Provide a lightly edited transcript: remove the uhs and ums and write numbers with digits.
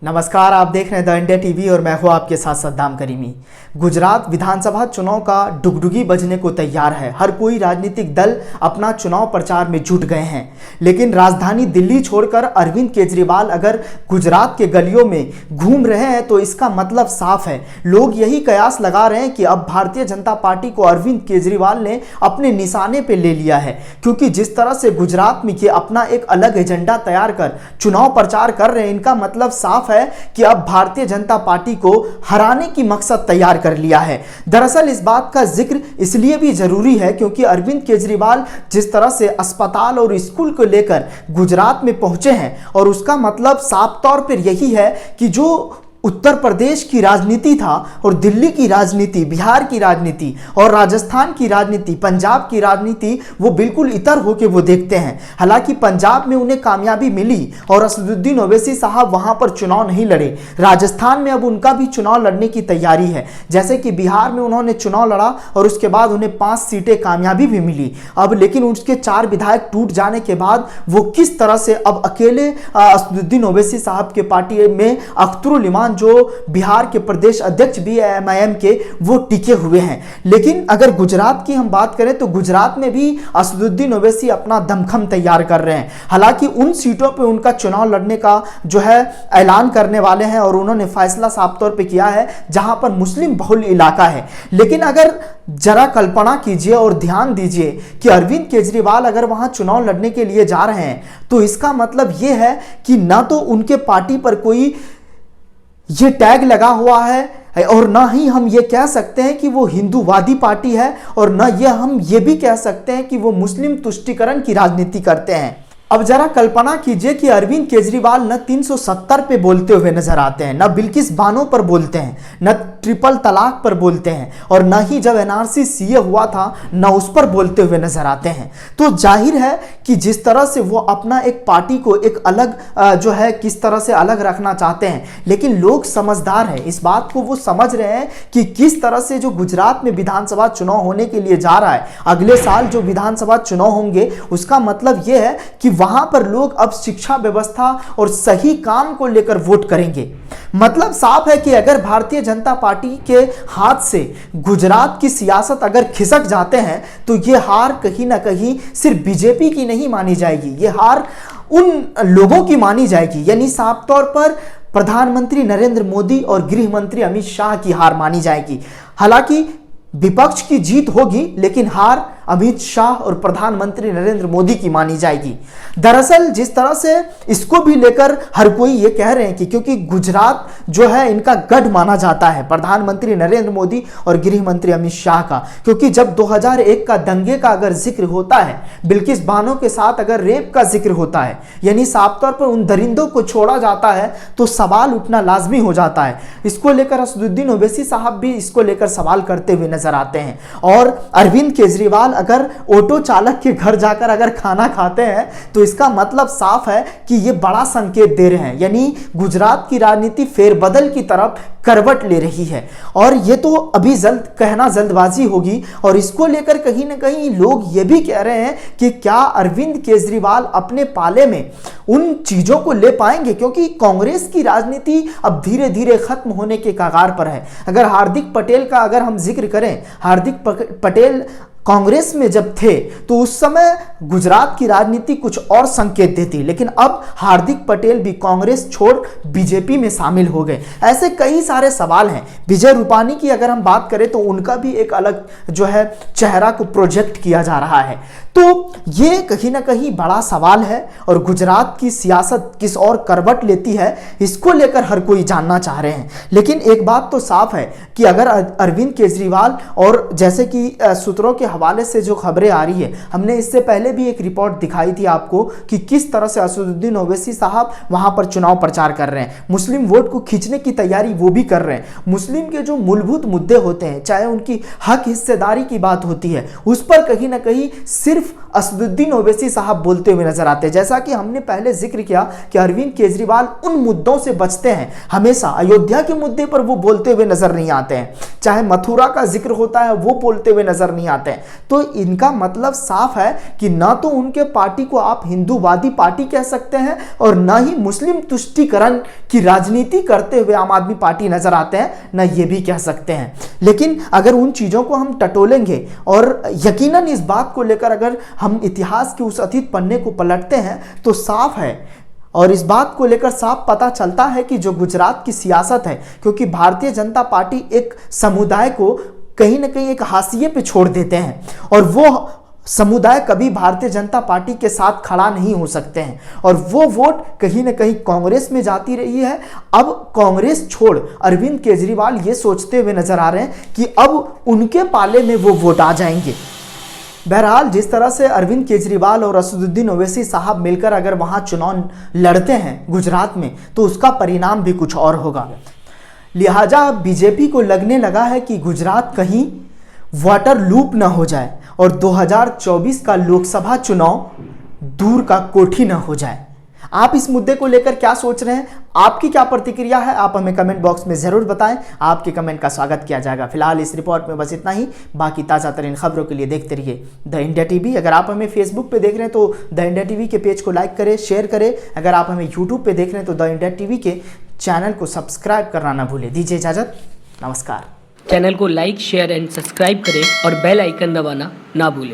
नमस्कार, आप देख रहे हैं द इंडिया टीवी और मैं हूं आपके साथ सद्दाम करीमी। गुजरात विधानसभा चुनाव का डुगडुगी बजने को तैयार है। हर कोई राजनीतिक दल अपना चुनाव प्रचार में जुट गए हैं, लेकिन राजधानी दिल्ली छोड़कर अरविंद केजरीवाल अगर गुजरात के गलियों में घूम रहे हैं तो इसका मतलब साफ है। लोग यही कयास लगा रहे हैं कि अब भारतीय जनता पार्टी को अरविंद केजरीवाल ने अपने निशाने पर ले लिया है, क्योंकि जिस तरह से गुजरात में ये अपना एक अलग एजेंडा तैयार कर चुनाव प्रचार कर रहे हैं, इनका मतलब साफ है कि अब भारतीय जनता पार्टी को हराने की मकसद तैयार कर लिया है। दरअसल इस बात का जिक्र इसलिए भी जरूरी है क्योंकि अरविंद केजरीवाल जिस तरह से अस्पताल और स्कूल को लेकर गुजरात में पहुंचे हैं, और उसका मतलब साफ तौर पर यही है कि जो उत्तर प्रदेश की राजनीति था और दिल्ली की राजनीति, बिहार की राजनीति और राजस्थान की राजनीति, पंजाब की राजनीति, वो बिल्कुल इतर होके वो देखते हैं। हालांकि पंजाब में उन्हें कामयाबी मिली और असदुद्दीन ओवैसी साहब वहां पर चुनाव नहीं लड़े। राजस्थान में अब उनका भी चुनाव लड़ने की तैयारी है, जैसे कि बिहार में उन्होंने चुनाव लड़ा और उसके बाद उन्हें 5 सीटें कामयाबी भी मिली। अब लेकिन उसके 4 विधायक टूट जाने के बाद वो किस तरह से अब अकेले असदुद्दीन ओवैसी साहब के पार्टी में अख्तरुल इमान जो बिहार के प्रदेश अध्यक्ष भी है एमआईएम के, वो टिके हुए हैं। लेकिन अगर गुजरात की हम बात करें तो गुजरात में भी असदुद्दीन ओवैसी अपना दमखम तैयार कर रहे हैं। हालांकि उन सीटों पे उनका चुनाव लड़ने का जो है ऐलान करने वाले हैं और उन्होंने फैसला साफ तौर पे किया है जहां पर मुस्लिम बहुल इलाका है। लेकिन अगर जरा कल्पना कीजिए और ध्यान दीजिए कि अरविंद केजरीवाल अगर वहां चुनाव लड़ने के लिए जा रहे हैं तो इसका मतलब यह है कि ना तो उनके पार्टी पर कोई ये टैग लगा हुआ है और ना ही हम ये कह सकते हैं कि वो हिंदूवादी पार्टी है, और ना ये हम ये भी कह सकते हैं कि वो मुस्लिम तुष्टीकरण की राजनीति करते हैं। अब जरा कल्पना कीजिए कि अरविंद केजरीवाल न 370 पे बोलते हुए नजर आते हैं, न बिल्किस बानो पर बोलते हैं, न ट्रिपल तलाक पर बोलते हैं, और न ही जब एनआरसी सीए हुआ था न उस पर बोलते हुए नजर आते हैं। तो जाहिर है कि जिस तरह से वो अपना एक पार्टी को एक अलग जो है किस तरह से अलग रखना चाहते हैं, लेकिन लोग समझदार हैं, इस बात को वो समझ रहे हैं कि किस तरह से जो गुजरात में विधानसभा चुनाव होने के लिए जा रहा है, अगले साल जो विधानसभा चुनाव होंगे, उसका मतलब ये है कि वहां पर लोग अब शिक्षा व्यवस्था और सही काम को लेकर वोट करेंगे। मतलब साफ है कि अगर भारतीय जनता पार्टी के हाथ से गुजरात की सियासत अगर खिसक जाते हैं तो यह हार कहीं ना कहीं सिर्फ बीजेपी की नहीं मानी जाएगी, यह हार उन लोगों की मानी जाएगी, यानी साफ तौर पर प्रधानमंत्री नरेंद्र मोदी और गृह मंत्री अमित शाह की हार मानी जाएगी। हालांकि विपक्ष की जीत होगी, लेकिन हार अमित शाह और प्रधानमंत्री नरेंद्र मोदी की मानी जाएगी। दरअसल जिस तरह से इसको भी लेकर हर कोई ये कह रहे हैं कि क्योंकि गुजरात जो है इनका गढ़ माना जाता है प्रधानमंत्री नरेंद्र मोदी और गृह मंत्री अमित शाह का, क्योंकि जब 2001 का दंगे का अगर जिक्र होता है, बिल्किस बानो के साथ अगर रेप का जिक्र होता है, यानी साफ तौर पर उन दरिंदों को छोड़ा जाता है, तो सवाल उठना लाजमी हो जाता है। इसको लेकर असदुद्दीन ओवैसी साहब भी इसको लेकर सवाल करते हुए नजर आते हैं। और अरविंद केजरीवाल अगर ऑटो चालक के घर जाकर अगर खाना खाते हैं तो इसका मतलब साफ है कि ये बड़ा संकेत दे रहे हैं, यानी गुजरात की राजनीति फेरबदल की तरफ करवट ले रही है। और ये तो अभी कहना जल्दबाजी होगी, और इसको लेकर कहीं ना कहीं लोग ये भी कह रहे हैं कि क्या अरविंद केजरीवाल अपने पाले में उन चीजों को ले पाएंगे, क्योंकि कांग्रेस की राजनीति अब धीरे धीरे खत्म होने के कगार पर है। अगर हार्दिक पटेल का अगर हम जिक्र करें, हार्दिक पटेल कांग्रेस में जब थे तो उस समय गुजरात की राजनीति कुछ और संकेत देती, लेकिन अब हार्दिक पटेल भी कांग्रेस छोड़ बीजेपी में शामिल हो गए। ऐसे कई सारे सवाल हैं। विजय रूपानी की अगर हम बात करें तो उनका भी एक अलग जो है चेहरा को प्रोजेक्ट किया जा रहा है। तो ये कहीं ना कहीं बड़ा सवाल है, और गुजरात की सियासत किस और करवट लेती है इसको लेकर हर कोई जानना चाह रहे हैं। लेकिन एक बात तो साफ है कि अगर अरविंद केजरीवाल, और जैसे कि सूत्रों के हवाले से जो खबरें आ रही है, हमने इससे पहले भी एक रिपोर्ट दिखाई थी आपको कि किस तरह से असदुद्दीन ओवैसी साहब वहां पर चुनाव प्रचार कर रहे हैं, मुस्लिम वोट को खींचने की तैयारी वो भी कर रहे हैं। मुस्लिम के जो मूलभूत मुद्दे होते हैं, चाहे उनकी हक हिस्सेदारी की बात होती है, उस पर कहीं ना कहीं सिर्फ असदुद्दीन ओवैसी साहब बोलते हुए नजर आते हैं। जैसा कि हमने पहले जिक्र किया कि अरविंद केजरीवाल उन मुद्दों से बचते हैं, हमेशा अयोध्या के मुद्दे पर वो बोलते हुए नजर नहीं आते हैं, चाहे मथुरा का जिक्र होता है वो बोलते हुए नजर नहीं आते हैं। तो इनका मतलब साफ है कि ना तो उनके पार्टी को आप हिंदूवादी पार्टी कह सकते हैं और ना ही मुस्लिम तुष्टीकरण की राजनीति करते हुए आम आदमी पार्टी नजर आते हैं, ना ये भी कह सकते हैं। लेकिन अगर उन चीज़ों को हम टटोलेंगे और यकीनन इस बात को लेकर अगर हम इतिहास के उस अतीत पन्ने को पलटते हैं तो साफ है और इस बात को लेकर साफ पता चलता है कि जो गुजरात की सियासत है, क्योंकि भारतीय जनता पार्टी एक समुदाय को कहीं ना कहीं एक हाशिए पे छोड़ देते हैं और वो समुदाय कभी भारतीय जनता पार्टी के साथ खड़ा नहीं हो सकते हैं और वो वोट कहीं ना कहीं कांग्रेस में जाती रही है। अब कांग्रेस छोड़ अरविंद केजरीवाल ये सोचते हुए नजर आ रहे हैं कि अब उनके पाले में वो वोट आ जाएंगे। बहरहाल जिस तरह से अरविंद केजरीवाल और असदुद्दीन ओवैसी साहब मिलकर अगर वहां चुनाव लड़ते हैं गुजरात में तो उसका परिणाम भी कुछ और होगा। लिहाजा बीजेपी को लगने लगा है कि गुजरात कहीं वाटर लूप न हो जाए और 2024 का लोकसभा चुनाव दूर का कोठी न हो जाए। आप इस मुद्दे को लेकर क्या सोच रहे हैं, आपकी क्या प्रतिक्रिया है, आप हमें कमेंट बॉक्स में ज़रूर बताएं। आपके कमेंट का स्वागत किया जाएगा। फिलहाल इस रिपोर्ट में बस इतना ही। बाकी ताज़ा तरीन खबरों के लिए देखते रहिए द इंडिया टीवी। अगर आप हमें फेसबुक पे देख रहे हैं तो द इंडिया टीवी के पेज को लाइक करें, शेयर करें। अगर आप हमें यूट्यूब पे देख रहे हैं तो द इंडिया टीवी के चैनल को सब्सक्राइब करना ना भूलें। दीजिए इजाज़त, नमस्कार। चैनल को लाइक, शेयर एंड सब्सक्राइब करें और बेल आइकन दबाना ना भूलें।